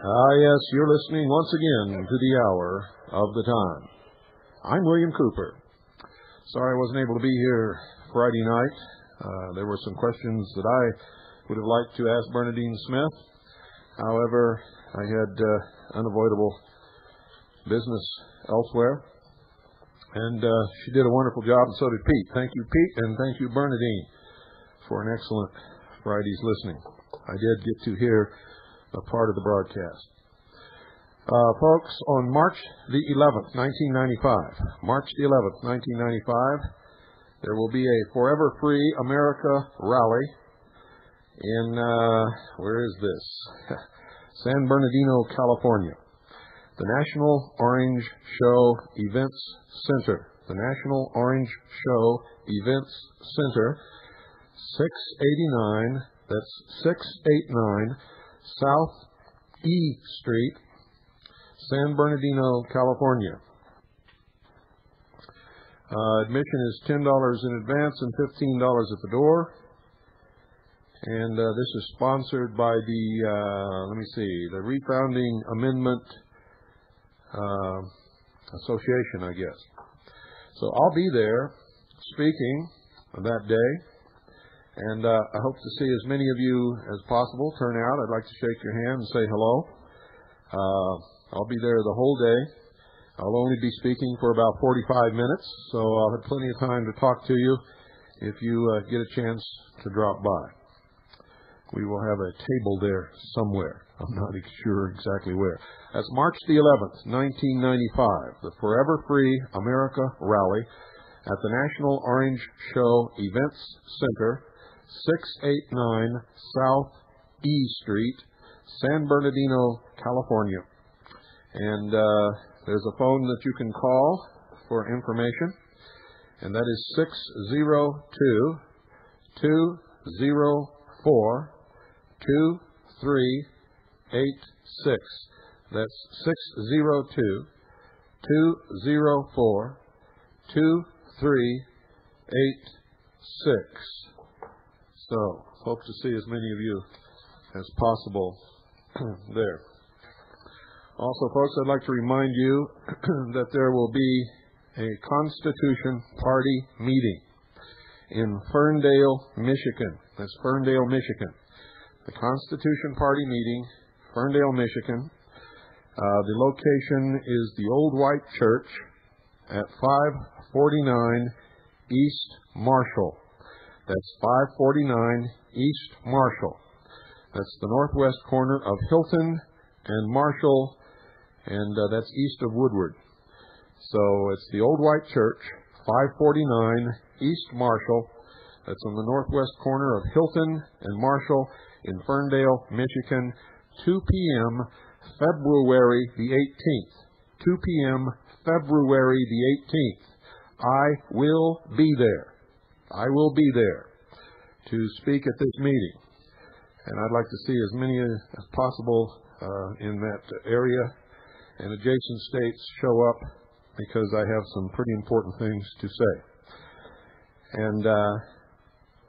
Yes, you're listening once again to the hour of the time. I'm William Cooper. Sorry I wasn't able to be here Friday night. There were some questions that I would have liked to ask Bernadine Smith. However, I had unavoidable business elsewhere. And she did a wonderful job, and so did Pete. Thank you, Pete, and thank you, Bernadine, for an excellent Friday's listening. I did get to hear a part of the broadcast. Folks, on March the 11th, 1995, there will be a Forever Free America rally in, where is this? San Bernardino, California. The National Orange Show Events Center. The National Orange Show Events Center, 689, that's 689 South E Street, San Bernardino, California. Admission is $10 in advance and $15 at the door. And this is sponsored by the Refounding Amendment Association, I guess. So I'll be there speaking that day. And I hope to see as many of you as possible turn out. I'd like to shake your hand and say hello. I'll be there the whole day. I'll only be speaking for about 45 minutes, so I'll have plenty of time to talk to you if you get a chance to drop by. We will have a table there somewhere. I'm not sure exactly where. That's March the 11th, 1995, the Forever Free America Rally at the National Orange Show Events Center, 689 South E Street, San Bernardino, California. And there's a phone that you can call for information, and that is 602-204-2386. That's 602-204-2386. So, hope to see as many of you as possible there. Also, folks, I'd like to remind you that there will be a Constitution Party meeting in Ferndale, Michigan. That's Ferndale, Michigan. The Constitution Party meeting, Ferndale, Michigan. The location is the Old White Church at 549 East Marshall. That's 549 East Marshall. That's the northwest corner of Hilton and Marshall, and that's east of Woodward. So it's the Old White Church, 549 East Marshall. That's on the northwest corner of Hilton and Marshall in Ferndale, Michigan, 2 p.m., February the 18th. 2 p.m., February the 18th. I will be there. I will be there to speak at this meeting. And I'd like to see as many as possible in that area and adjacent states show up, because I have some pretty important things to say. And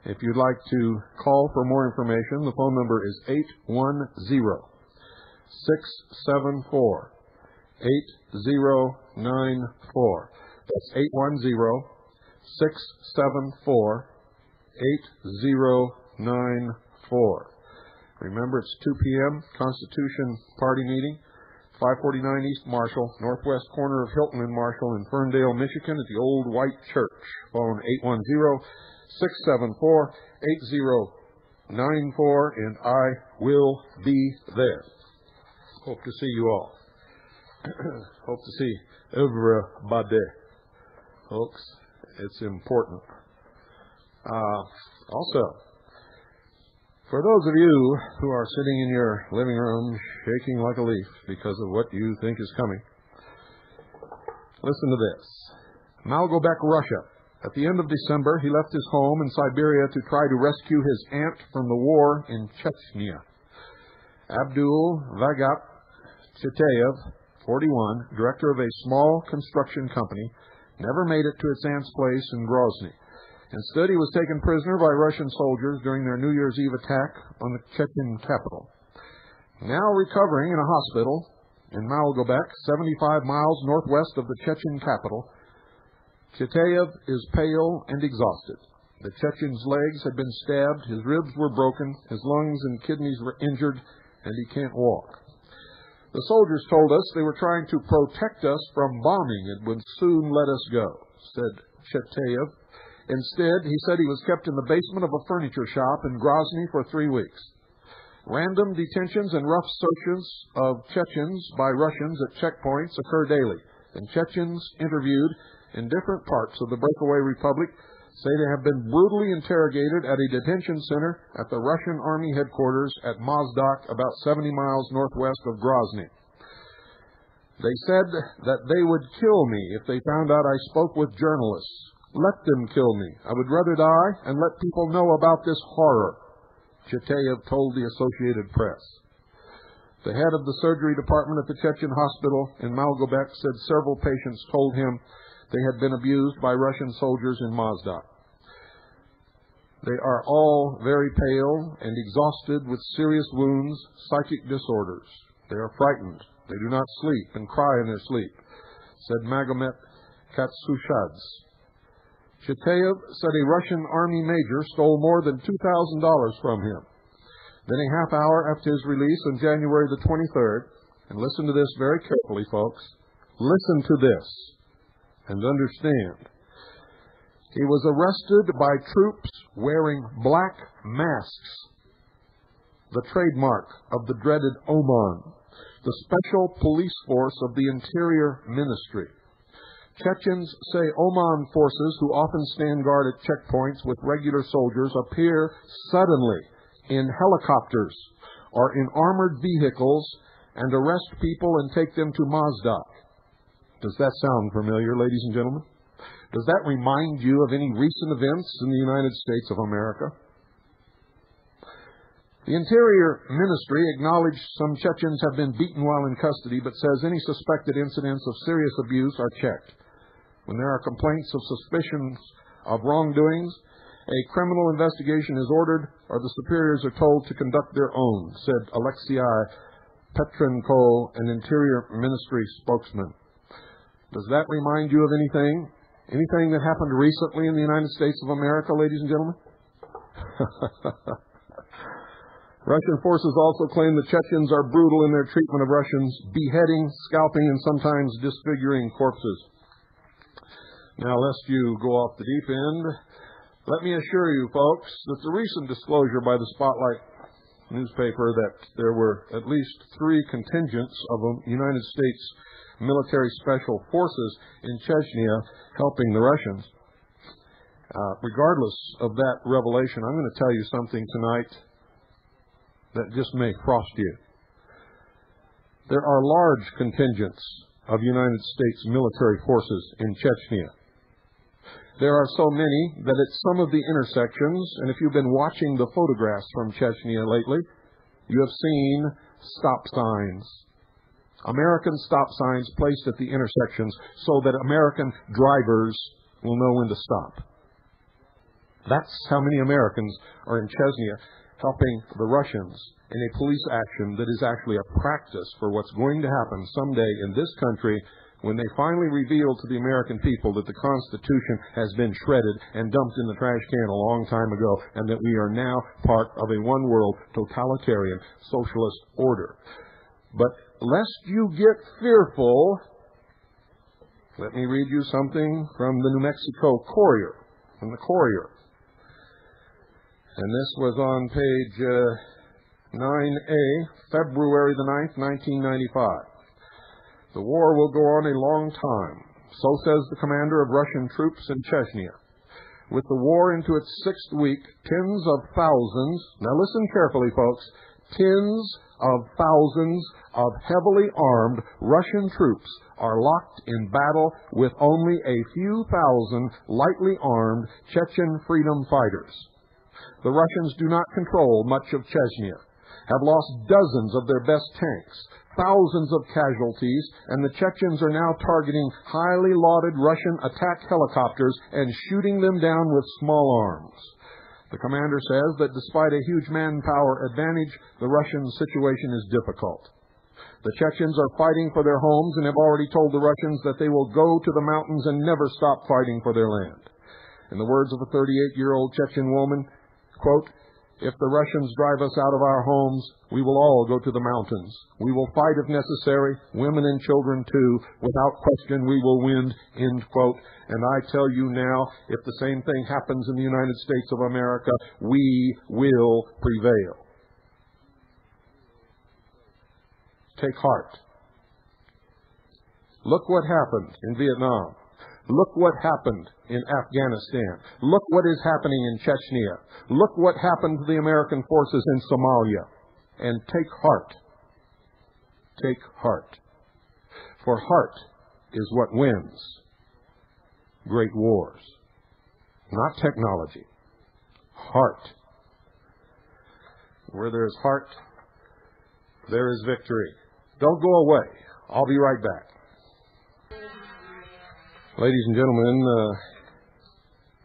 if you'd like to call for more information, the phone number is 810-674-8094. That's 810-674-8094. Remember, it's 2 p.m., Constitution Party meeting, 549 East Marshall, northwest corner of Hilton and Marshall in Ferndale, Michigan, at the Old White Church. Phone 810-674-8094, and I will be there. Hope to see you all. Hope to see everybody. Folks, it's important. Also, for those of you who are sitting in your living room shaking like a leaf because of what you think is coming, listen to this. Malgobek, Russia. At the end of December, he left his home in Siberia to try to rescue his aunt from the war in Chechnya. Abdul Vagat Chitayev, 41, director of a small construction company, never made it to its aunt's place in Grozny. Instead, he was taken prisoner by Russian soldiers during their New Year's Eve attack on the Chechen capital. now recovering in a hospital in Malgobek, 75 miles northwest of the Chechen capital. Chetaev is pale and exhausted. The Chechen's legs had been stabbed, his ribs were broken, his lungs and kidneys were injured, and he can't walk. The soldiers told us they were trying to protect us from bombing and would soon let us go, said Chetaev. Instead, he said he was kept in the basement of a furniture shop in Grozny for 3 weeks. Random detentions and rough searches of Chechens by Russians at checkpoints occur daily, and Chechens interviewed in different parts of the breakaway republic say they have been brutally interrogated at a detention center at the Russian Army headquarters at Mozdok, about 70 miles northwest of Grozny. They said that they would kill me if they found out I spoke with journalists. Let them kill me. I would rather die and let people know about this horror, Chetaev told the Associated Press. The head of the surgery department at the Chechen hospital in Malgobek said several patients told him they had been abused by Russian soldiers in Mozdok. They are all very pale and exhausted with serious wounds, psychic disorders. They are frightened. They do not sleep and cry in their sleep, said Magomet Katsushadze. Chetaev said a Russian army major stole more than $2,000 from him. Then a half hour after his release on January the 23rd, and listen to this very carefully, folks, listen to this and understand. He was arrested by troops wearing black masks, the trademark of the dreaded OMON, the special police force of the Interior Ministry. Chechens say OMON forces, who often stand guard at checkpoints with regular soldiers, appear suddenly in helicopters or in armored vehicles and arrest people and take them to Mozdok. Does that sound familiar, ladies and gentlemen? Does that remind you of any recent events in the United States of America? The Interior Ministry acknowledged some Chechens have been beaten while in custody, but says any suspected incidents of serious abuse are checked. When there are complaints of suspicions of wrongdoings, a criminal investigation is ordered or the superiors are told to conduct their own, said Alexei Petrenko, an Interior Ministry spokesman. Does that remind you of anything? Anything that happened recently in the United States of America, ladies and gentlemen? Russian forces also claim the Chechens are brutal in their treatment of Russians, beheading, scalping, and sometimes disfiguring corpses. Now, lest you go off the deep end, let me assure you, folks, that the recent disclosure by the Spotlight newspaper that there were at least 3 contingents of United States military special forces in Chechnya helping the Russians. Regardless of that revelation, I'm going to tell you something tonight that just may frost you. There are large contingents of United States military forces in Chechnya. There are so many that at some of the intersections, and if you've been watching the photographs from Chechnya lately, you have seen stop signs. American stop signs placed at the intersections so that American drivers will know when to stop. That's how many Americans are in Chechnya helping the Russians in a police action that is actually a practice for what's going to happen someday in this country when they finally reveal to the American people that the Constitution has been shredded and dumped in the trash can a long time ago, and that we are now part of a one-world totalitarian socialist order. But lest you get fearful, let me read you something from the New Mexico Courier, from the Courier. And this was on page 9A, February the 9th, 1995. The war will go on a long time, so says the commander of Russian troops in Chechnya. With the war into its 6th week, tens of thousands, now listen carefully, folks, tens of thousands of heavily armed Russian troops are locked in battle with only a few thousand lightly armed Chechen freedom fighters. The Russians do not control much of Chechnya, have lost dozens of their best tanks, thousands of casualties, and the Chechens are now targeting highly lauded Russian attack helicopters and shooting them down with small arms. The commander says that despite a huge manpower advantage, the Russian situation is difficult. The Chechens are fighting for their homes and have already told the Russians that they will go to the mountains and never stop fighting for their land. In the words of a 38-year-old Chechen woman, quote, "If the Russians drive us out of our homes, we will all go to the mountains. We will fight if necessary, women and children too. Without question, we will win," end quote. And I tell you now, if the same thing happens in the United States of America, we will prevail. Take heart. Look what happened in Vietnam. Look what happened in Afghanistan. Look what is happening in Chechnya. Look what happened to the American forces in Somalia. And take heart. Take heart. For heart is what wins great wars. Not technology. Heart. Where there is heart, there is victory. Don't go away. I'll be right back. Ladies and gentlemen,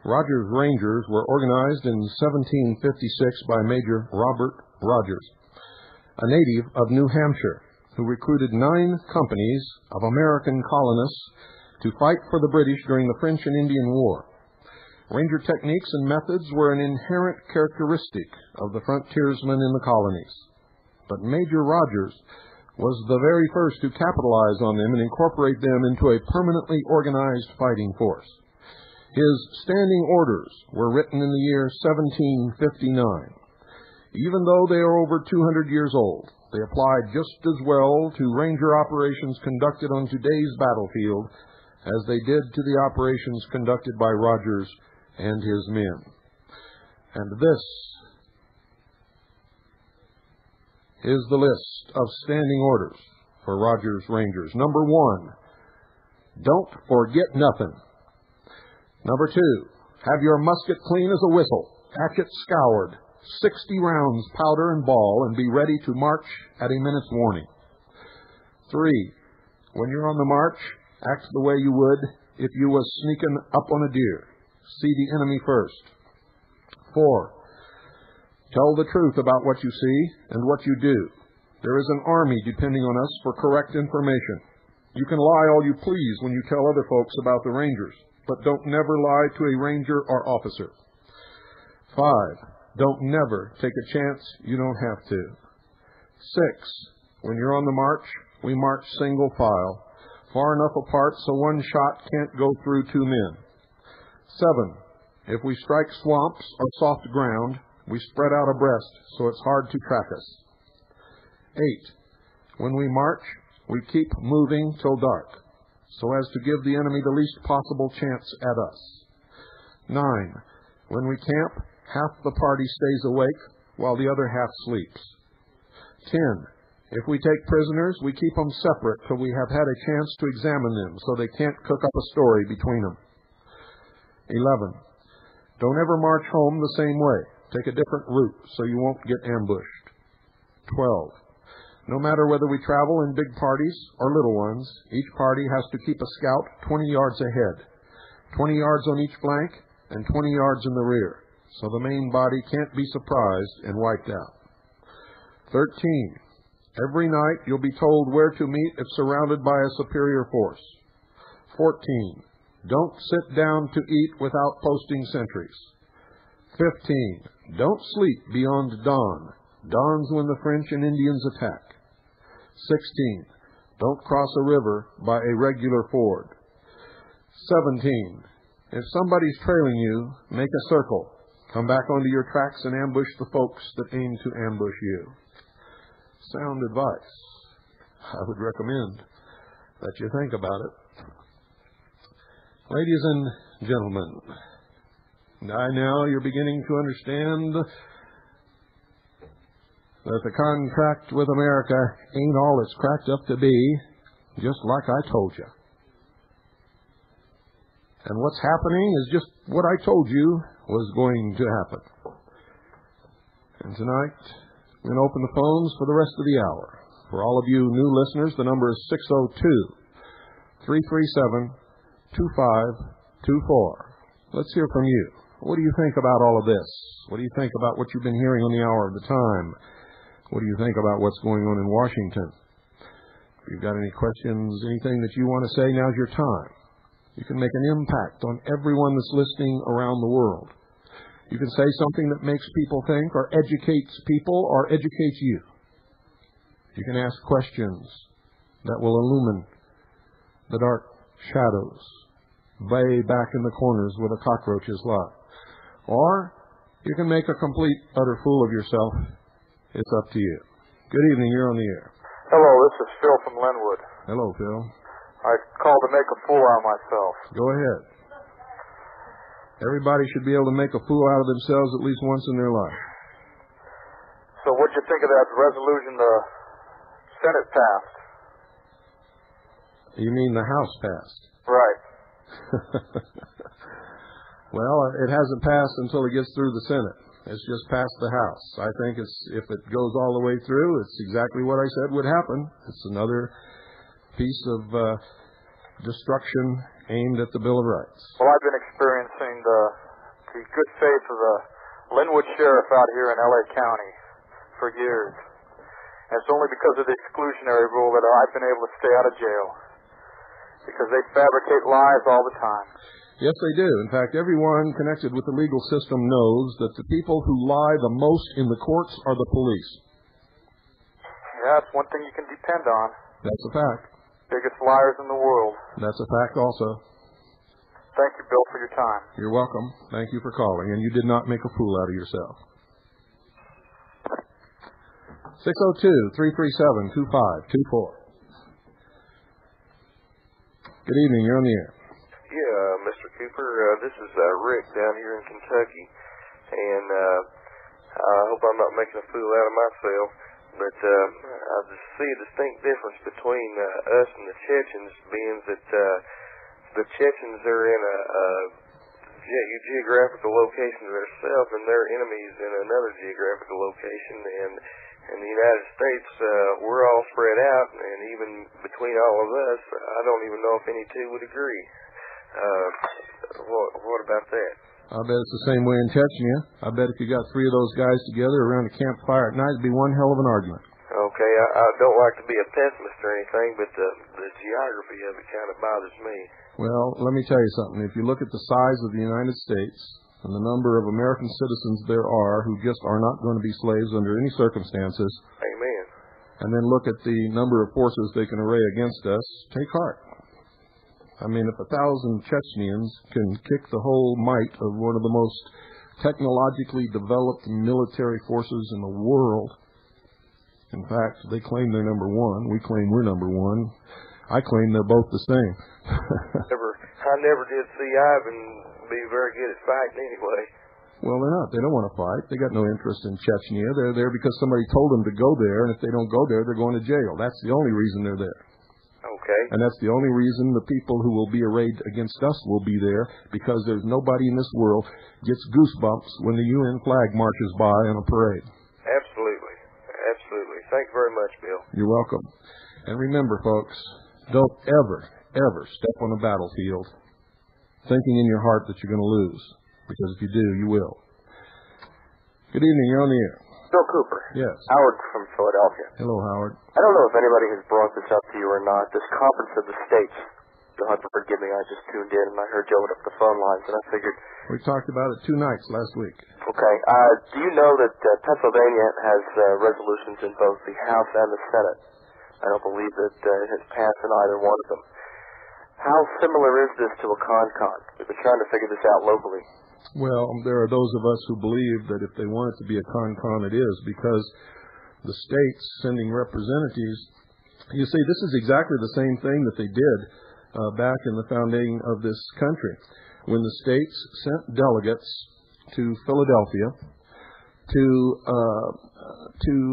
Rogers Rangers were organized in 1756 by Major Robert Rogers, a native of New Hampshire, who recruited 9 companies of American colonists to fight for the British during the French and Indian War. Ranger techniques and methods were an inherent characteristic of the frontiersmen in the colonies. But Major Rogers was the very first to capitalize on them and incorporate them into a permanently organized fighting force. His standing orders were written in the year 1759. Even though they are over 200 years old, they applied just as well to Ranger operations conducted on today's battlefield as they did to the operations conducted by Rogers and his men. And this is the list of standing orders for Rogers Rangers. Number 1, don't forget nothing. Number 2, have your musket clean as a whistle, hatchet scoured, 60 rounds powder and ball, and be ready to march at a minute's warning. 3, when you're on the march, act the way you would if you was sneaking up on a deer. See the enemy first. 4, tell the truth about what you see and what you do. There is an army depending on us for correct information. You can lie all you please when you tell other folks about the Rangers, but don't never lie to a Ranger or officer. 5, don't never take a chance you don't have to. 6, when you're on the march, we march single file, far enough apart so one shot can't go through 2 men. 7, if we strike swamps or soft ground, we spread out abreast so it's hard to track us. 8, when we march, we keep moving till dark, so as to give the enemy the least possible chance at us. 9, when we camp, half the party stays awake while the other half sleeps. 10, if we take prisoners, we keep them separate till we have had a chance to examine them so they can't cook up a story between them. 11, don't ever march home the same way. Take a different route so you won't get ambushed. 12, no matter whether we travel in big parties or little ones, each party has to keep a scout 20 yards ahead, 20 yards on each flank, and 20 yards in the rear, so the main body can't be surprised and wiped out. 13, every night you'll be told where to meet if surrounded by a superior force. 14, don't sit down to eat without posting sentries. 15, don't sleep beyond dawn. Dawn's when the French and Indians attack. 16, don't cross a river by a regular ford. 17, if somebody's trailing you, make a circle. Come back onto your tracks and ambush the folks that aim to ambush you. Sound advice. I would recommend that you think about it. Ladies and gentlemen, by now you're beginning to understand that the contract with America ain't all it's cracked up to be, just like I told you. And what's happening is just what I told you was going to happen. And tonight, we're going to open the phones for the rest of the hour. For all of you new listeners, the number is 602-337-2524. Let's hear from you. What do you think about all of this? What do you think about what you've been hearing on the Hour of the Time? What do you think about what's going on in Washington? If you've got any questions, anything that you want to say, now's your time. You can make an impact on everyone that's listening around the world. You can say something that makes people think or educates people or educates you. You can ask questions that will illumine the dark shadows way back in the corners where the cockroaches lie. Or you can make a complete, utter fool of yourself. It's up to you. Good evening. You're on the air. Hello, this is Phil from Linwood. Hello, Phil. I called to make a fool out of myself. Go ahead. Everybody should be able to make a fool out of themselves at least once in their life. So what'd you think of that resolution the Senate passed? You mean the House passed? Right. Well, it hasn't passed until it gets through the Senate. It's just passed the House. I think if it goes all the way through, it's exactly what I said would happen. It's another piece of destruction aimed at the Bill of Rights. Well, I've been experiencing the good faith of the Linwood Sheriff out here in L.A. County for years. And it's only because of the exclusionary rule that I've been able to stay out of jail. Because they fabricate lies all the time. Yes, they do. In fact, everyone connected with the legal system knows that the people who lie the most in the courts are the police. Yeah, that's one thing you can depend on. That's a fact. Biggest liars in the world. That's a fact also. Thank you, Bill, for your time. You're welcome. Thank you for calling. And you did not make a fool out of yourself. 602-337-2524. Good evening. You're on the air. Yeah, Mr. Cooper, this is Rick down here in Kentucky, and I hope I'm not making a fool out of myself, but I just see a distinct difference between us and the Chechens, being that the Chechens are in a geographical location themselves, and their enemies in another geographical location, and in the United States, we're all spread out, and even between all of us, I don't even know if any two would agree. What about that? I bet it's the same way in Chechnya. I bet if you got three of those guys together around a campfire at night, it'd be one hell of an argument. Okay, I don't like to be a pessimist or anything, but the geography of it kind of bothers me. Well, let me tell you something. If you look at the size of the United States and the number of American citizens there are who just are not going to be slaves under any circumstances, Amen. And then look at the number of forces they can array against us, take heart. I mean, if 1,000 Chechens can kick the whole might of one of the most technologically developed military forces in the world, in fact, they claim they're number one. We claim we're number one. I claim they're both the same. I never did see Ivan be very good at fighting anyway. Well, they're not. They don't want to fight. They got no interest in Chechnya. They're there because somebody told them to go there, and if they don't go there, they're going to jail. That's the only reason they're there. Okay. And that's the only reason the people who will be arrayed against us will be there, because there's nobody in this world gets goosebumps when the UN flag marches by on a parade. Absolutely. Absolutely. Thank you very much, Bill. You're welcome. And remember, folks, don't ever step on a battlefield thinking in your heart that you're going to lose, because if you do, you will. Good evening. You're on the air. Bill Cooper. Yes. Howard from Philadelphia. Hello, Howard. I don't know if anybody has brought this up to you or not. This Conference of the States. You'll have to forgive me. I just tuned in and I heard you open up the phone lines, and I figured. We talked about it 2 nights last week. Okay. Do you know that Pennsylvania has resolutions in both the House and the Senate? I don't believe that it has passed in either one of them. How similar is this to a con-con? We've been trying to figure this out locally. Well, there are those of us who believe that if they want it to be a con-con, it is, because the states sending representatives, you see, this is exactly the same thing that they did back in the founding of this country, when the states sent delegates to Philadelphia to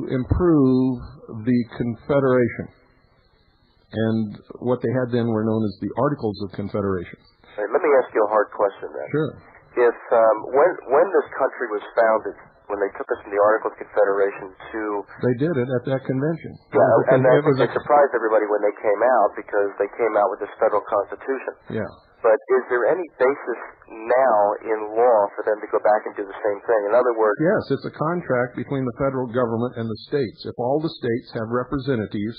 improve the Confederation. And what they had then were known as the Articles of Confederation. Hey, let me ask you a hard question then. Sure. If when this country was founded, when they took us from the Articles of Confederation to... They did it at that convention. Yeah, and it surprised everybody when they came out, because they came out with this federal constitution. Yeah. But is there any basis now in law for them to go back and do the same thing? In other words... Yes, it's a contract between the federal government and the states. If all the states have representatives,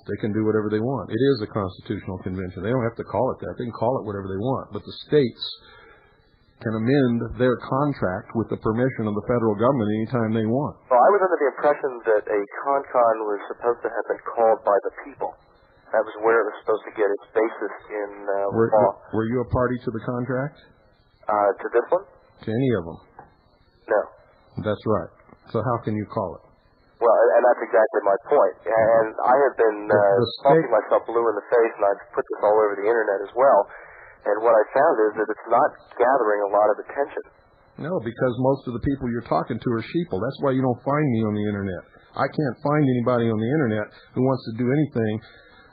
they can do whatever they want. It is a constitutional convention. They don't have to call it that. They can call it whatever they want. But the states can amend their contract with the permission of the federal government anytime they want. Well, I was under the impression that a CONCON was supposed to have been called by the people. That was where it was supposed to get its basis in law. Were you a party to the contract? To this one? To any of them? No. That's right. So how can you call it? Well, and that's exactly my point. And I have been talking myself blue in the face, and I've put this all over the Internet as well. And what I found is that it's not gathering a lot of attention. No, because most of the people you're talking to are sheeple. That's why you don't find me on the Internet. I can't find anybody on the Internet who wants to do anything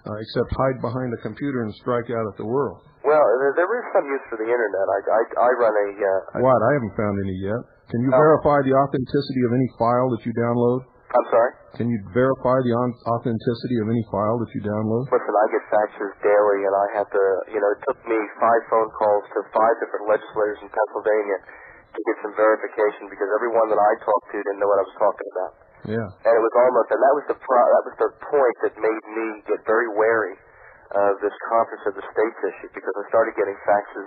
except hide behind a computer and strike out at the world. Well, there is some use for the Internet. I run a... What? I haven't found any yet. Can you verify the authenticity of any file that you download? I'm sorry? Can you verify the authenticity of any file that you download? Listen, I get faxes daily, and I have to... it took me 5 phone calls to 5 different legislators in Pennsylvania to get some verification, because everyone that I talked to didn't know what I was talking about. Yeah. And it was almost... And that was the point that made me get very wary of this Conference of the States issue, because I started getting faxes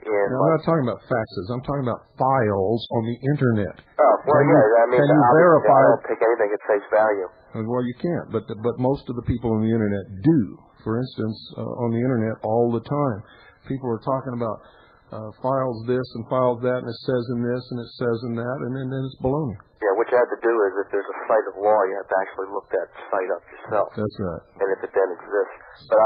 in... No, I'm not talking about faxes. I'm talking about files on the Internet. Oh, well, can you verify... I don't take anything at face value. Well, you can't, but most of the people on the Internet do. For instance, on the Internet all the time, people are talking about files this and files that, and it says in this and it says in that, and then it's baloney. Yeah, what you have to do is, if there's a site of law, you have to actually look that site up yourself. That's right. And if it then exists. But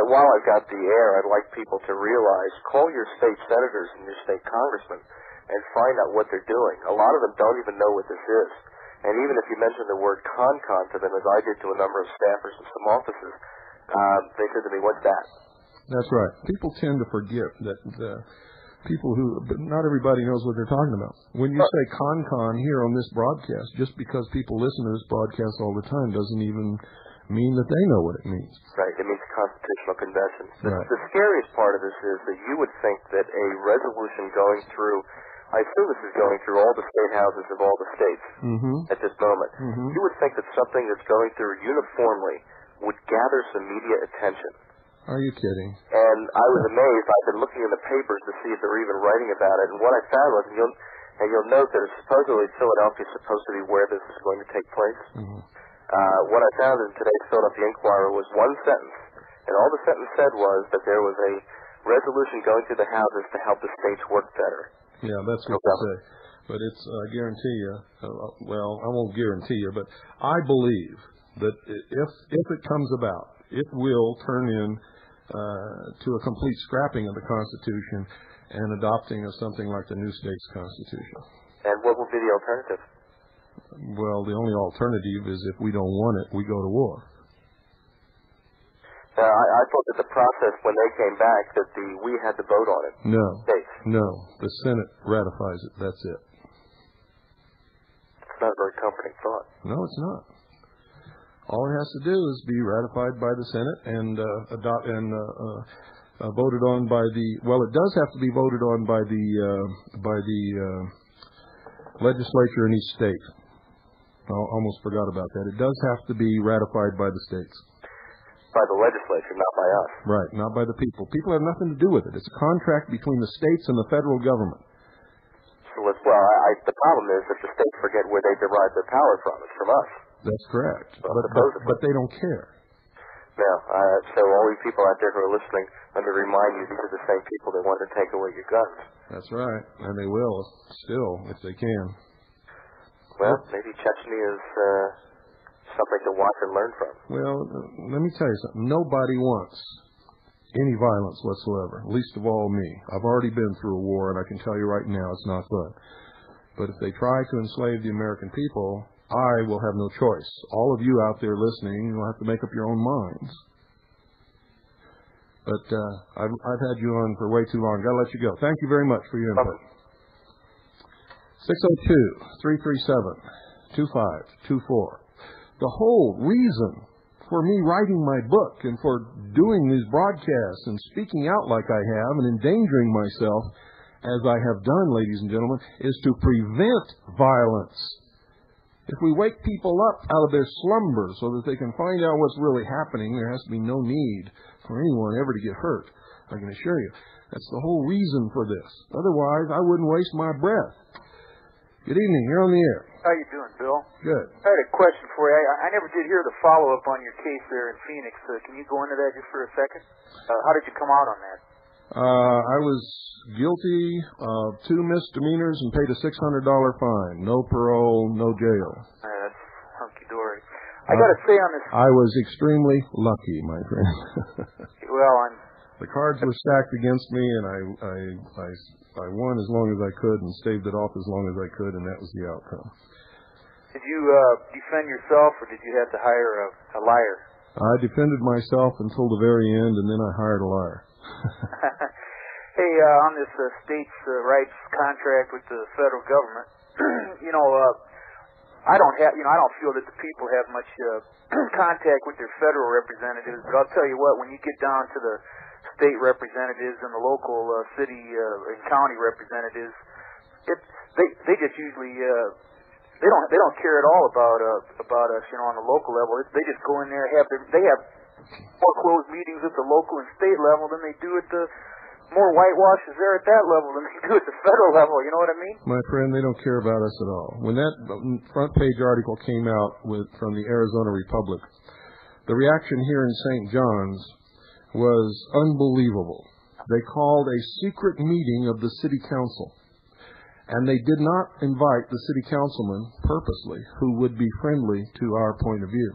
while I've got the air, I'd like people to realize, call your state senators and your state congressmen and find out what they're doing. A lot of them don't even know what this is. And even if you mention the word CONCON to them, as I did to a number of staffers in some offices, they said to me, "What's that?" That's right. People tend to forget that but not everybody knows what they're talking about. When you say CONCON here on this broadcast, just because people listen to this broadcast all the time doesn't even mean that they know what it means. Right. It means constitutional convention. Right. The scariest part of this is that you would think that a resolution going through, I assume this is going through all the state houses of all the states at this moment. You would think that something that's going through uniformly would gather some media attention. Are you kidding? And I was amazed. I've been looking in the papers to see if they're even writing about it. And what I found was, and you'll note that supposedly Philadelphia is supposed to be where this is going to take place. What I found in today's Philadelphia Inquirer was one sentence. And all the sentence said was that there was a resolution going through the houses to help the states work better. Yeah, that's what they say. But it's, I guarantee you, well, I won't guarantee you, but I believe that if it comes about, it will turn in to a complete scrapping of the Constitution and adopting of something like the new state's Constitution. And what will be the alternative? Well, the only alternative is if we don't want it, we go to war. I thought that the process when they came back that we had to vote on it. No. The Senate ratifies it. That's it. It's not a very comforting thought. No, it's not. All it has to do is be ratified by the Senate and voted on by the. Well, it does have to be voted on by the legislature in each state. I almost forgot about that. It does have to be ratified by the states. By the legislature, not by us. Right, not by the people. People have nothing to do with it. It's a contract between the states and the federal government. So the problem is that the states forget where they derive their power from. It's from us. That's correct. But they don't care. No. So all these people out there who are listening, let me remind you, these are the same people that want to take away your guns. That's right. And they will, still, if they can. Well, maybe Chechnya is something to watch and learn from. Well, let me tell you something. Nobody wants any violence whatsoever, least of all me. I've already been through a war, and I can tell you right now it's not fun. But if they try to enslave the American people, I will have no choice. All of you out there listening, you'll have to make up your own minds. But I've had you on for way too long. Got to let you go. Thank you very much for your input. 602-337-2524. The whole reason for me writing my book and for doing these broadcasts and speaking out like I have and endangering myself as I have done, ladies and gentlemen, is to prevent violence. If we wake people up out of their slumber so that they can find out what's really happening, there has to be no need for anyone ever to get hurt. I can assure you. That's the whole reason for this. Otherwise, I wouldn't waste my breath. Good evening. You're on the air. How you doing, Bill? Good. I had a question for you. I never did hear the follow-up on your case there in Phoenix. Can you go into that just for a second? How did you come out on that? I was guilty of 2 misdemeanors and paid a $600 fine. No parole, no jail. That's hunky-dory. I got to say on this... I was extremely lucky, my friend. Well, the cards were stacked against me, and I won as long as I could and staved it off as long as I could, and that was the outcome. Did you defend yourself, or did you have to hire a liar? I defended myself until the very end, and then I hired a liar. Hey, on this states' rights contract with the federal government, I don't feel that the people have much contact with their federal representatives, but I'll tell you what, when you get down to the state representatives and the local city and county representatives, they just usually they don't care at all about us, on the local level. They just go in there and they have more closed meetings at the local and state level than they do at the more whitewashes there at that level than they do at the federal level. You know what I mean? My friend, they don't care about us at all. When that front page article came out from the Arizona Republic, the reaction here in St. John's was unbelievable. They called a secret meeting of the city council, and they did not invite the city councilman purposely, who would be friendly to our point of view.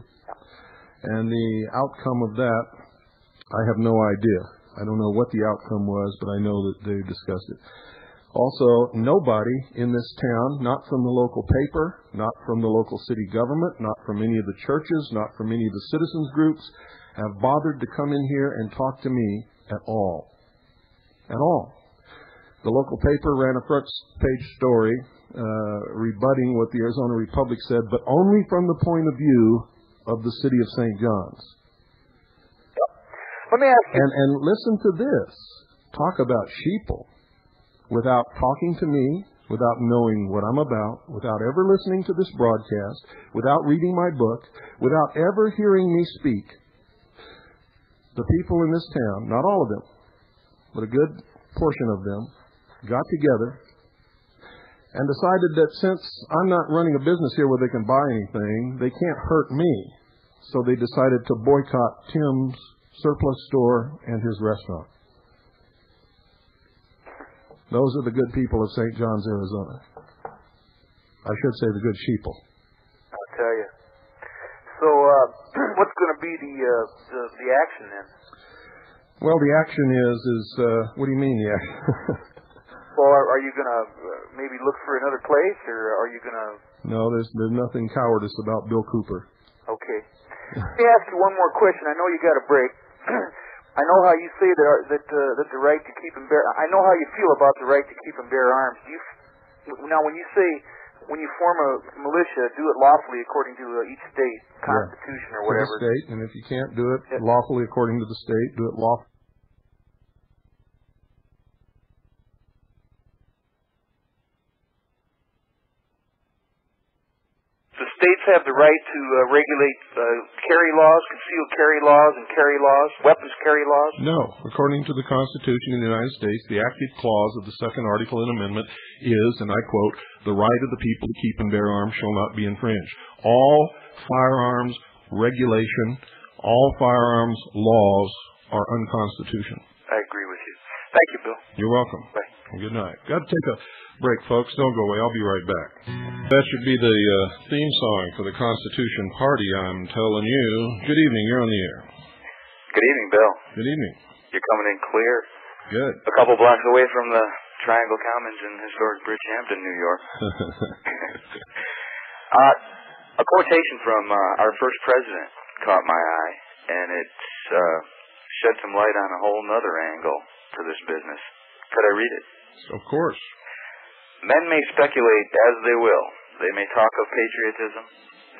And the outcome of that, I have no idea. I don't know what the outcome was, but I know that they discussed it. Also, nobody in this town, not from the local paper, not from the local city government, not from any of the churches, not from any of the citizens groups, have bothered to come in here and talk to me at all. At all. The local paper ran a front-page story rebutting what the Arizona Republic said, but only from the point of view of the city of St. John's. Let me ask you. And listen to this. Talk about sheeple. Without talking to me, without knowing what I'm about, without ever listening to this broadcast, without reading my book, without ever hearing me speak, the people in this town, not all of them, but a good portion of them, got together and decided that since I'm not running a business here where they can buy anything, they can't hurt me. So they decided to boycott Tim's surplus store and his restaurant. Those are the good people of St. John's, Arizona. I should say the good sheeple. I'll tell you. So, what's going to be the action then? Well, the action is what do you mean, the action? Well, are you going to maybe look for another place, or are you going to... No, there's nothing cowardice about Bill Cooper. Okay. Let me ask you one more question. I know you got a break. I know how you say that the right to keep and bear... I know how you feel about the right to keep and bear arms. Now, when you say, when you form a militia, do it lawfully according to each state constitution or whatever. To the state, and if you can't do it lawfully according to the state, do it lawfully. The states have the right to regulate carry laws, concealed carry laws, and carry laws, weapons carry laws? No. According to the Constitution of the United States, the active clause of the second article and amendment is, and I quote, the right of the people to keep and bear arms shall not be infringed. All firearms regulation, all firearms laws are unconstitutional. I agree with you. Thank you, Bill. You're welcome. Bye. Good night. Got to take a break, folks. Don't go away. I'll be right back. That should be the theme song for the Constitution Party, I'm telling you. Good evening. You're on the air. Good evening, Bill. Good evening. You're coming in clear. Good. A couple blocks away from the Triangle Commons in historic Bridgehampton, New York. A quotation from our first president caught my eye, and it shed some light on a whole nother angle to this business. Could I read it? Of course. Men may speculate as they will. They may talk of patriotism.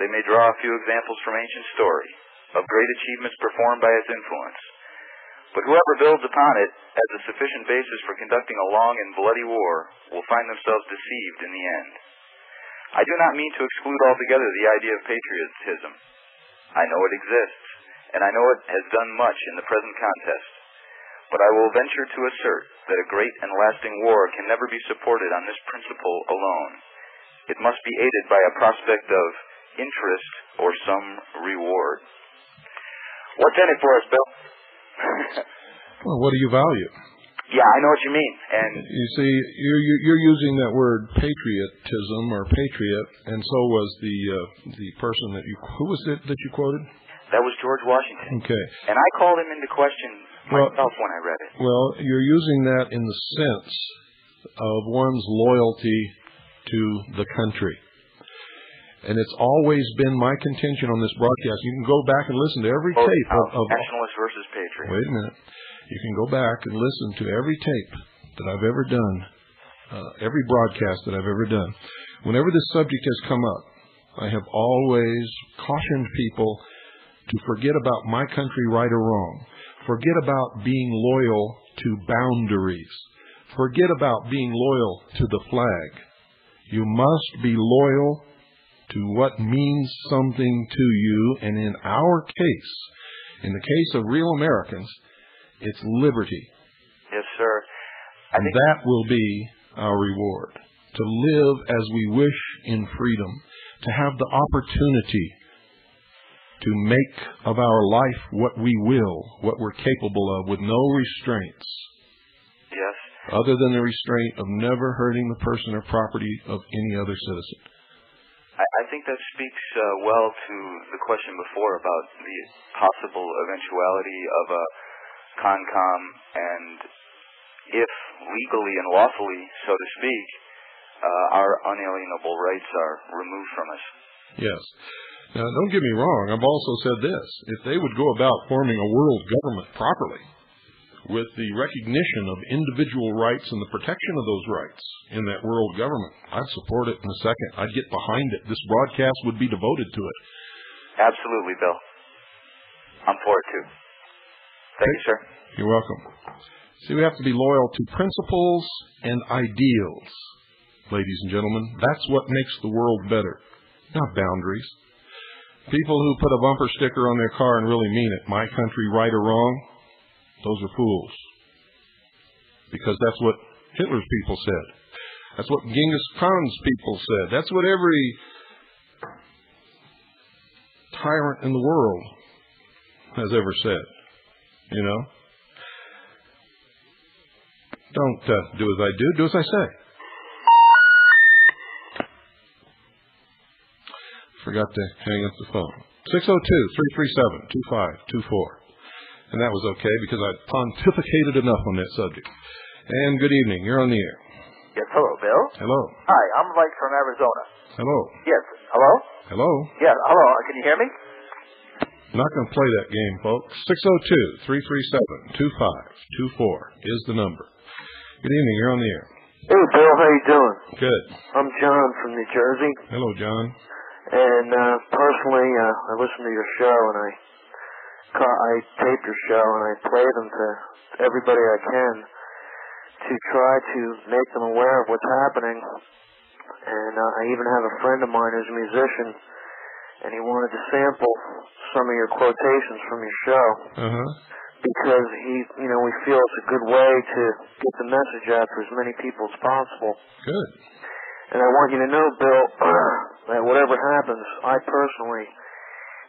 They may draw a few examples from ancient story of great achievements performed by its influence. But whoever builds upon it as a sufficient basis for conducting a long and bloody war will find themselves deceived in the end. I do not mean to exclude altogether the idea of patriotism. I know it exists, and I know it has done much in the present contest. But I will venture to assert that a great and lasting war can never be supported on this principle alone. It must be aided by a prospect of interest or some reward. What's in it for us, Bill? Well, what do you value? Yeah, I know what you mean. And you see, you're using that word patriotism or patriot, and so was the person that who was it that you quoted? That was George Washington. Okay. And I called him into question myself when I read it. Well, you're using that in the sense of one's loyalty to the country. And it's always been my contention on this broadcast. You can go back and listen to every tape of Nationalist versus Patriot. Wait a minute. You can go back and listen to every tape that I've ever done, every broadcast that I've ever done. Whenever this subject has come up, I have always cautioned people to forget about my country, right or wrong. Forget about being loyal to boundaries. Forget about being loyal to the flag. You must be loyal to what means something to you, and in our case, in the case of real Americans, it's liberty. Yes, sir. And that will be our reward. To live as we wish in freedom. To have the opportunity to make of our life what we will, what we're capable of, with no restraints. Yes. Other than the restraint of never hurting the person or property of any other citizen. I think that speaks well to the question before about the possible eventuality of a CONCOM, and if legally and lawfully, so to speak, our unalienable rights are removed from us. Yes. Now, don't get me wrong. I've also said this. If they would go about forming a world government properly, with the recognition of individual rights and the protection of those rights in that world government, I'd support it in a second. I'd get behind it. This broadcast would be devoted to it. Absolutely, Bill. I'm for it, too. Thank you, sir. You're welcome. See, we have to be loyal to principles and ideals, ladies and gentlemen. That's what makes the world better, not boundaries. People who put a bumper sticker on their car and really mean it, my country, right or wrong, those are fools. Because that's what Hitler's people said. That's what Genghis Khan's people said. That's what every tyrant in the world has ever said. You know? Don't do as I do as I say. Forgot to hang up the phone. 602-337-2524. And that was okay because I pontificated enough on that subject. And good evening. You're on the air. Yes, hello, Bill. Hello. Hi, I'm Mike from Arizona. Hello. Yes, hello? Hello. Yeah, hello. Can you hear me? Not going to play that game, folks. 602-337-2524 is the number. Good evening. You're on the air. Hey, Bill. How you doing? Good. I'm John from New Jersey. Hello, John. And personally, I listen to your show, and I tape your show, and I play them to everybody I can to try to make them aware of what's happening. And I even have a friend of mine who's a musician, and he wanted to sample some of your quotations from your show. Because we feel it's a good way to get the message out to as many people as possible. Good. And I want you to know, Bill, that whatever happens, I personally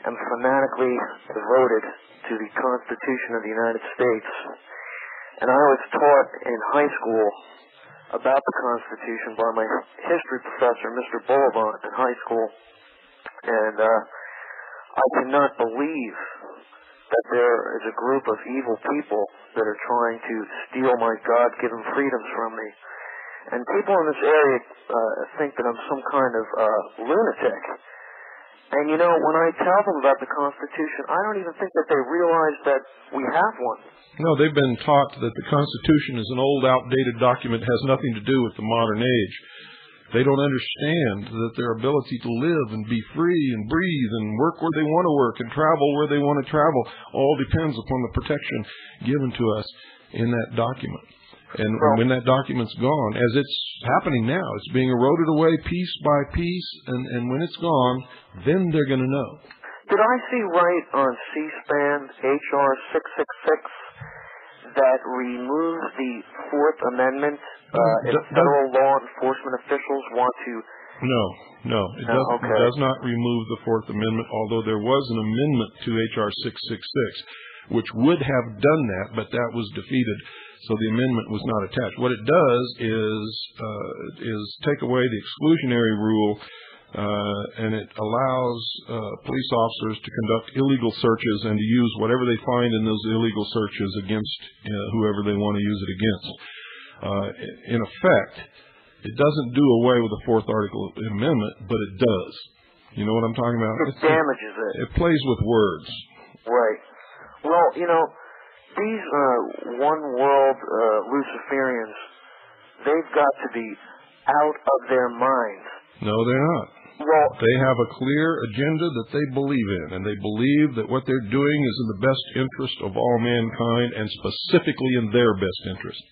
am fanatically devoted to the Constitution of the United States. And I was taught in high school about the Constitution by my history professor, Mr. Bullivant, in high school. And I cannot believe that there is a group of evil people that are trying to steal my God-given freedoms from me. And people in this area think that I'm some kind of lunatic. And, when I tell them about the Constitution, I don't even think that they realize that we have one. No, they've been taught that the Constitution is an old, outdated document, has nothing to do with the modern age. They don't understand that their ability to live and be free and breathe and work where they want to work and travel where they want to travel all depends upon the protection given to us in that document. And when that document's gone, as it's happening now, it's being eroded away piece by piece, and when it's gone, then they're going to know. Did I see right on C-SPAN H.R. 666 that removes the Fourth Amendment if federal law enforcement officials want to... No, it does not remove the Fourth Amendment, although there was an amendment to H.R. 666, which would have done that, but that was defeated, so the amendment was not attached. What it does is take away the exclusionary rule, and it allows police officers to conduct illegal searches and to use whatever they find in those illegal searches against whoever they want to use it against. In effect, it doesn't do away with the Fourth Amendment, but it does. You know what I'm talking about? It damages it. It plays with words. Right. Well, these one-world Luciferians, they've got to be out of their minds. No, they're not. Well, they have a clear agenda that they believe in, and they believe that what they're doing is in the best interest of all mankind, and specifically in their best interest.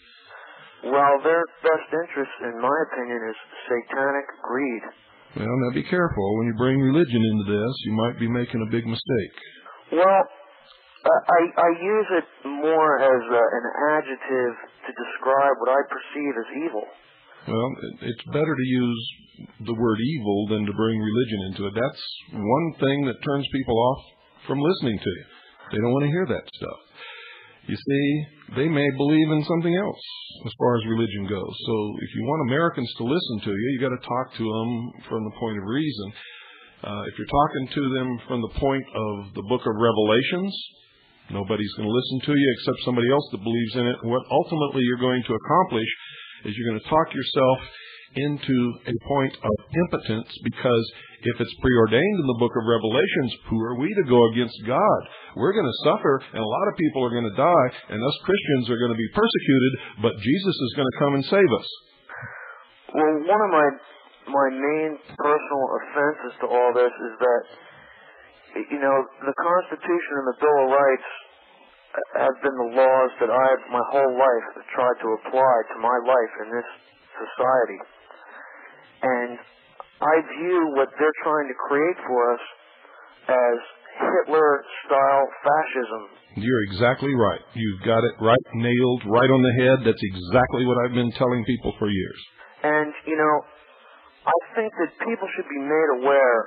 Well, their best interest, in my opinion, is satanic greed. Well, now be careful. When you bring religion into this, you might be making a big mistake. Well, I use it more as an adjective to describe what I perceive as evil. Well, it's better to use the word evil than to bring religion into it. That's one thing that turns people off from listening to you. They don't want to hear that stuff. You see, they may believe in something else as far as religion goes. So if you want Americans to listen to you, you got to talk to them from the point of reason. If you're talking to them from the point of the book of Revelations, nobody's going to listen to you except somebody else that believes in it. What ultimately you're going to accomplish is you're going to talk yourself into a point of impotence, because if it's preordained in the book of Revelations, who are we to go against God? We're going to suffer, and a lot of people are going to die, and us Christians are going to be persecuted, but Jesus is going to come and save us. Well, one of my main personal offenses to all this is that, the Constitution and the Bill of Rights have been the laws that I've my whole life tried to apply to my life in this society. And I view what they're trying to create for us as Hitler-style fascism. You're exactly right. You've got it right, nailed right on the head. That's exactly what I've been telling people for years. And, I think that people should be made aware,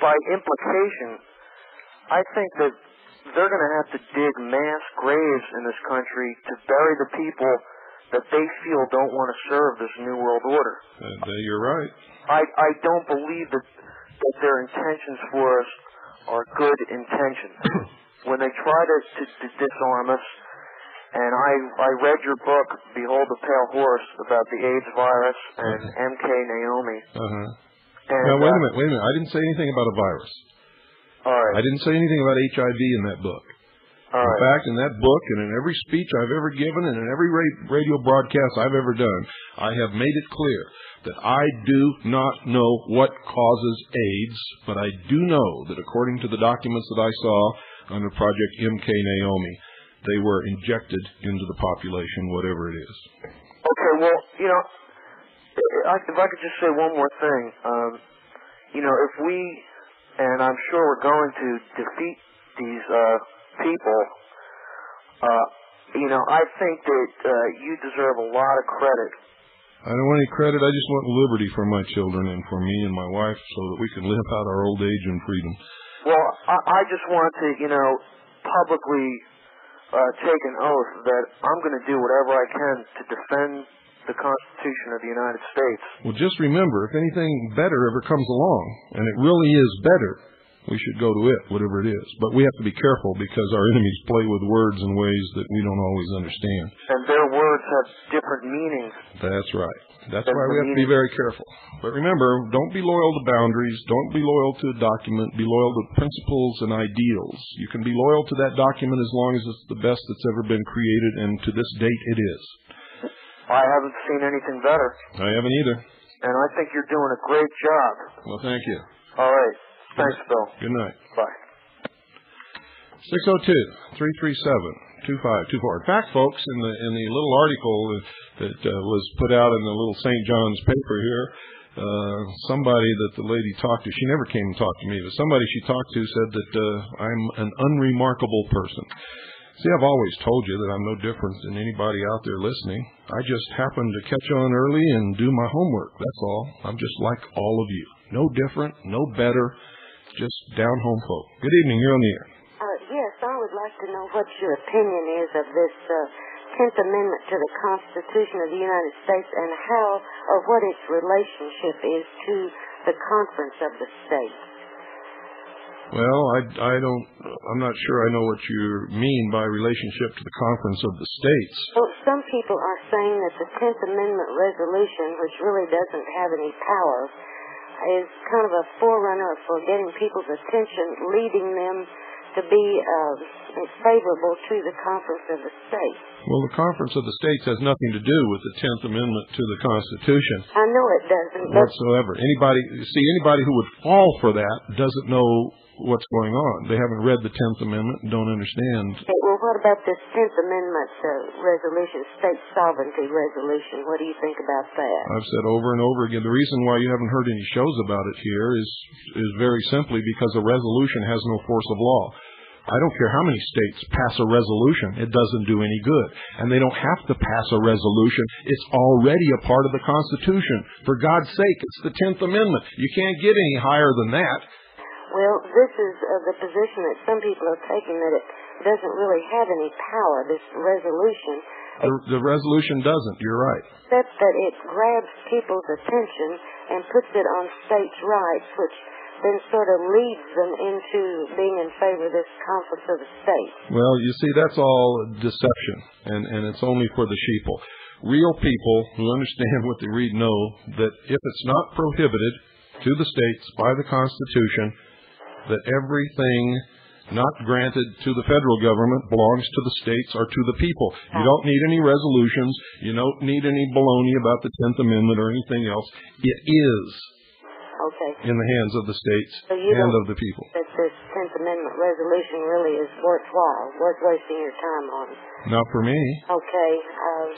by implication, I think that they're going to have to dig mass graves in this country to bury the people that they feel don't want to serve this New World Order. You're right. I don't believe that their intentions for us are good intentions. When they try to disarm us, and I read your book, Behold the Pale Horse, about the AIDS virus and MK Naomi. And, now, wait a minute. I didn't say anything about a virus. All right. I didn't say anything about HIV in that book. In fact, in that book and in every speech I've ever given and in every radio broadcast I've ever done, I have made it clear that I do not know what causes AIDS, but I do know that according to the documents that I saw under Project MK Naomi, they were injected into the population, whatever it is. Okay, well, if I could just say one more thing. If we, and I'm sure we're going to defeat these people, I think that you deserve a lot of credit. I don't want any credit. I just want liberty for my children and for me and my wife so that we can live out our old age in freedom. Well, I just want to, publicly take an oath that I'm going to do whatever I can to defend the Constitution of the United States. Well, just remember, if anything better ever comes along, and it really is better, we should go to it, whatever it is. But we have to be careful because our enemies play with words in ways that we don't always understand. And their words have different meanings. That's right. That's why we have to be very careful. But remember, don't be loyal to boundaries. Don't be loyal to a document. Be loyal to principles and ideals. You can be loyal to that document as long as it's the best that's ever been created, and to this date it is. I haven't seen anything better. I haven't either. And I think you're doing a great job. Well, thank you. All right. Thanks, Bill. Good night. Bye. 602-337-2524. In fact, folks, in the little article that was put out in the little St. John's paper here, somebody that the lady talked to, she never came and talked to me, but somebody she talked to said that I'm an unremarkable person. See, I've always told you that I'm no different than anybody out there listening. I just happened to catch on early and do my homework, that's all. I'm just like all of you. No different, no better, just down-home folk. Good evening, you're on the air. Yes, I would like to know what your opinion is of this 10th Amendment to the Constitution of the United States and how or what its relationship is to the Conference of the States. Well, I'm not sure I know what you mean by relationship to the Conference of the States. Well, some people are saying that the 10th Amendment resolution, which really doesn't have any power, is kind of a forerunner for getting people's attention, leading them to be favorable to the Conference of the States. Well, the Conference of the States has nothing to do with the 10th Amendment to the Constitution. I know it doesn't. Whatsoever. Anybody who would fall for that doesn't know what's going on. They haven't read the 10th Amendment and don't understand. Okay, well, what about this 10th Amendment resolution, state sovereignty resolution? What do you think about that? I've said over and over again, the reason why you haven't heard any shows about it here is very simply because a resolution has no force of law. I don't care how many states pass a resolution, it doesn't do any good. And they don't have to pass a resolution. It's already a part of the Constitution. For God's sake, it's the 10th Amendment. You can't get any higher than that. Well, this is the position that some people are taking, that it doesn't really have any power, this resolution. The resolution doesn't, you're right. Except that it grabs people's attention and puts it on states' rights, which then sort of leads them into being in favor of this Conference of the States. Well, you see, that's all deception, and it's only for the sheeple. Real people who understand what they read know that if it's not prohibited to the states by the Constitution, that everything not granted to the federal government belongs to the states or to the people. You don't need any resolutions. You don't need any baloney about the 10th Amendment or anything else. It is in the hands of the states and of the people. That this 10th Amendment resolution really is worthwhile, worth wasting your time on. Not for me. Okay.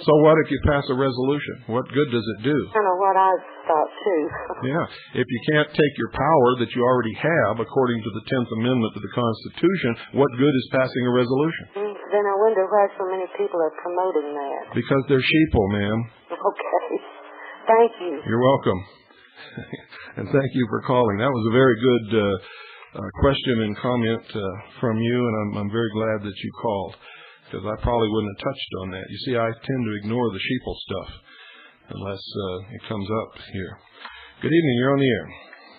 So what if you pass a resolution? What good does it do? Kind of what I thought, too. Yeah. If you can't take your power that you already have, according to the 10th Amendment to the Constitution, what good is passing a resolution? Then I wonder why so many people are promoting that. Because they're sheeple, ma'am. Okay. Thank you. You're welcome. And thank you for calling. That was a very good question and comment from you, and I'm very glad that you called, because I probably wouldn't have touched on that. You see, I tend to ignore the sheeple stuff unless it comes up here. Good evening. You're on the air.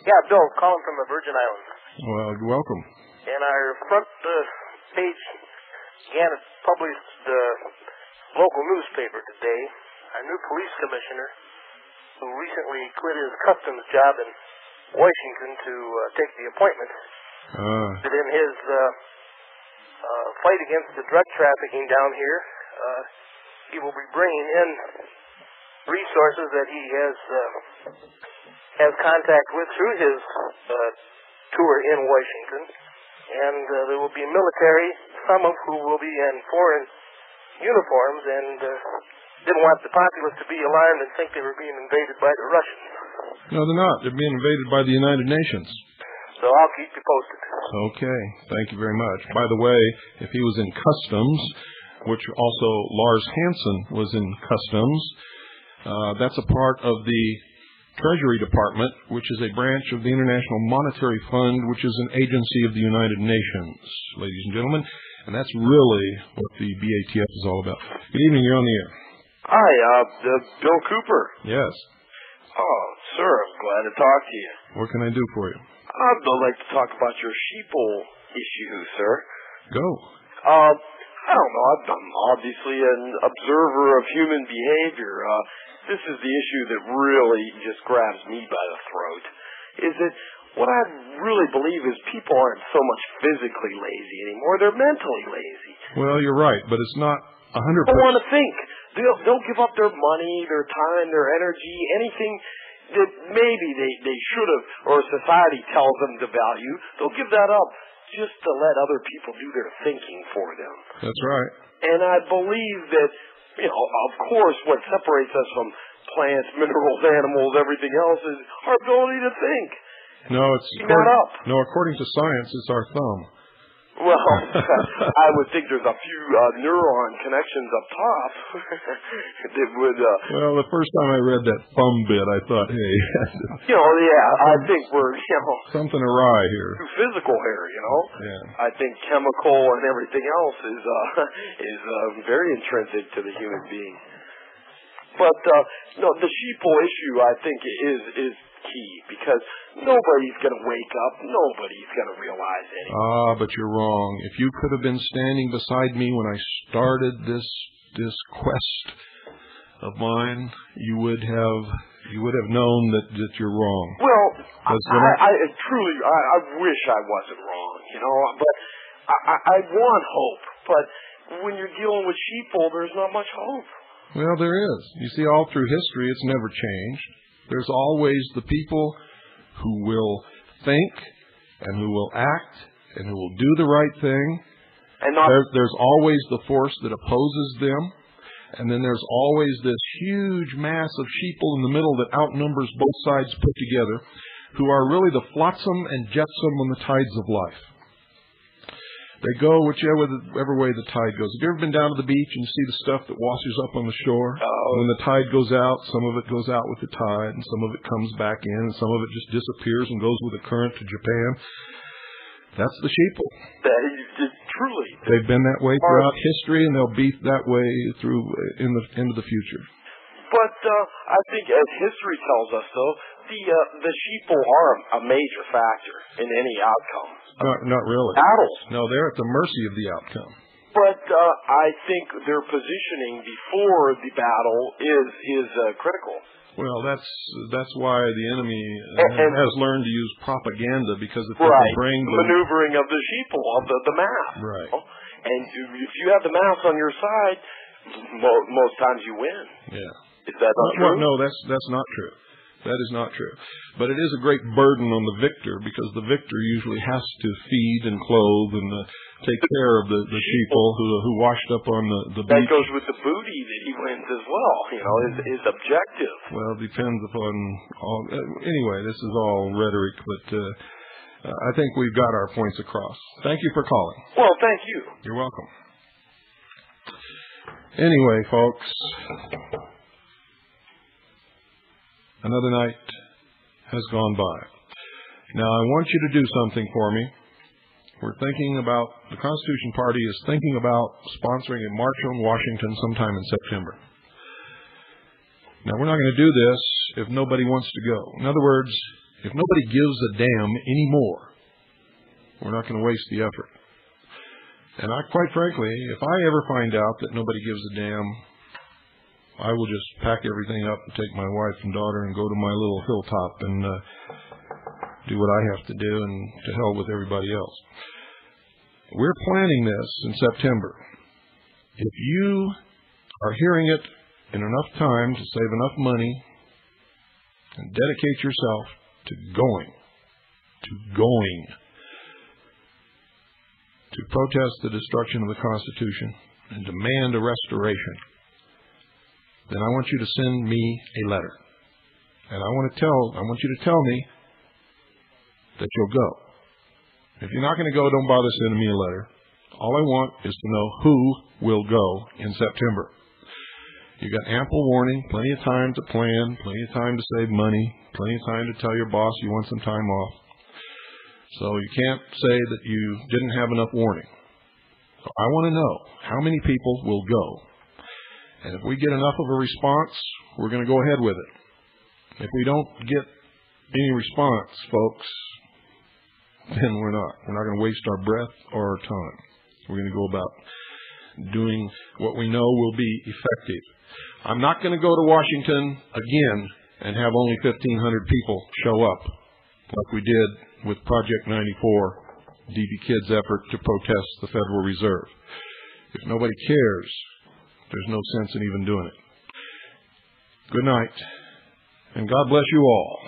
Yeah, Bill, calling from the Virgin Islands. Well, you're welcome. And our front page began to publish the local newspaper today. Our new police commissioner, who recently quit his customs job in Washington to take the appointment, that in his fight against the drug trafficking down here, he will be bringing in resources that he has contact with through his tour in Washington, and there will be military, some of who will be in foreign uniforms, and didn't want the populace to be alarmed and think they were being invaded by the Russians. No, they're not. They're being invaded by the United Nations. So I'll keep you posted. Okay. Thank you very much. By the way, if he was in customs, which also Lars Hansen was in customs, that's a part of the Treasury Department, which is a branch of the International Monetary Fund, which is an agency of the United Nations, ladies and gentlemen. And that's really what the BATF is all about. Good evening. You're on the air. Hi, Bill Cooper. Yes. Oh, sir, I'm glad to talk to you. What can I do for you? I'd like to talk about your sheeple issue, sir. Go. I don't know. I'm obviously an observer of human behavior. This is the issue that really just grabs me by the throat. Is that what I really believe is people aren't so much physically lazy anymore. They're mentally lazy. Well, you're right, but it's not 100%. They want to think. they'll give up their money, their time, their energy, anything that maybe they should have, or society tells them to value. They'll give that up just to let other people do their thinking for them. That's right. And I believe that, of course, what separates us from plants, minerals, animals, everything else is our ability to think. No, according to science, it's our thumb. Well, I would think there's a few neuron connections up top that would... Well, the first time I read that thumb bit, I thought, hey... I think we're, something awry here. Too physical here, Yeah. I think chemical and everything else is very intrinsic to the human being. But, the sheeple issue, I think, is key, because nobody's going to wake up. Nobody's going to realize anything. But you're wrong. If you could have been standing beside me when I started this quest of mine, you would have known that you're wrong. Well, I truly wish I wasn't wrong, but I want hope. But when you're dealing with sheeple, there's not much hope. Well, there is. You see, all through history, it's never changed. There's always the people who will think and who will act and who will do the right thing. And there's always the force that opposes them. And then there's always this huge mass of sheeple in the middle that outnumbers both sides put together, who are really the flotsam and jetsam on the tides of life. They go whichever way the tide goes. Have you ever been down to the beach and you see the stuff that washes up on the shore? Oh. When the tide goes out, some of it goes out with the tide, and some of it comes back in, and some of it just disappears and goes with the current to Japan. That's the sheeple. That is truly. They've been that way throughout history, and they'll be that way through into the future. But I think, as history tells us, though, the sheeple are a major factor in any outcome. Not really. Battles. No, they're at the mercy of the outcome. But I think their positioning before the battle is critical. Well, that's why the enemy has learned to use propaganda, because if they can bring the maneuvering of the sheeple, of the mass. Right. And if you have the mass on your side, most times you win. Yeah. Is that not true? No, that's not true. That is not true. But it is a great burden on the victor, because the victor usually has to feed and clothe and take care of the sheeple who washed up on the beach. That goes with the booty that he wins as well, his objective. Well, it depends upon all. Anyway, this is all rhetoric, but I think we've got our points across. Thank you for calling. Well, thank you. You're welcome. Anyway, folks, another night has gone by. Now, I want you to do something for me. We're thinking about, the Constitution Party is thinking about sponsoring a march on Washington sometime in September. Now, we're not going to do this if nobody wants to go. In other words, if nobody gives a damn anymore, we're not going to waste the effort. And quite frankly, if I ever find out that nobody gives a damn, I will just pack everything up and take my wife and daughter and go to my little hilltop and do what I have to do, and to hell with everybody else. We're planning this in September. If you are hearing it in enough time to save enough money and dedicate yourself to going to protest the destruction of the Constitution and demand a restoration, then I want you to send me a letter. And I want you to tell me that you'll go. If you're not going to go, don't bother sending me a letter. All I want is to know who will go in September. You've got ample warning, plenty of time to plan, plenty of time to save money, plenty of time to tell your boss you want some time off. So you can't say that you didn't have enough warning. So I want to know how many people will go. And if we get enough of a response, we're going to go ahead with it. If we don't get any response, folks, then we're not. We're not going to waste our breath or our time. We're going to go about doing what we know will be effective. I'm not going to go to Washington again and have only 1,500 people show up like we did with Project 94, D.B. Kidd's effort to protest the Federal Reserve. If nobody cares, there's no sense in even doing it. Good night, and God bless you all.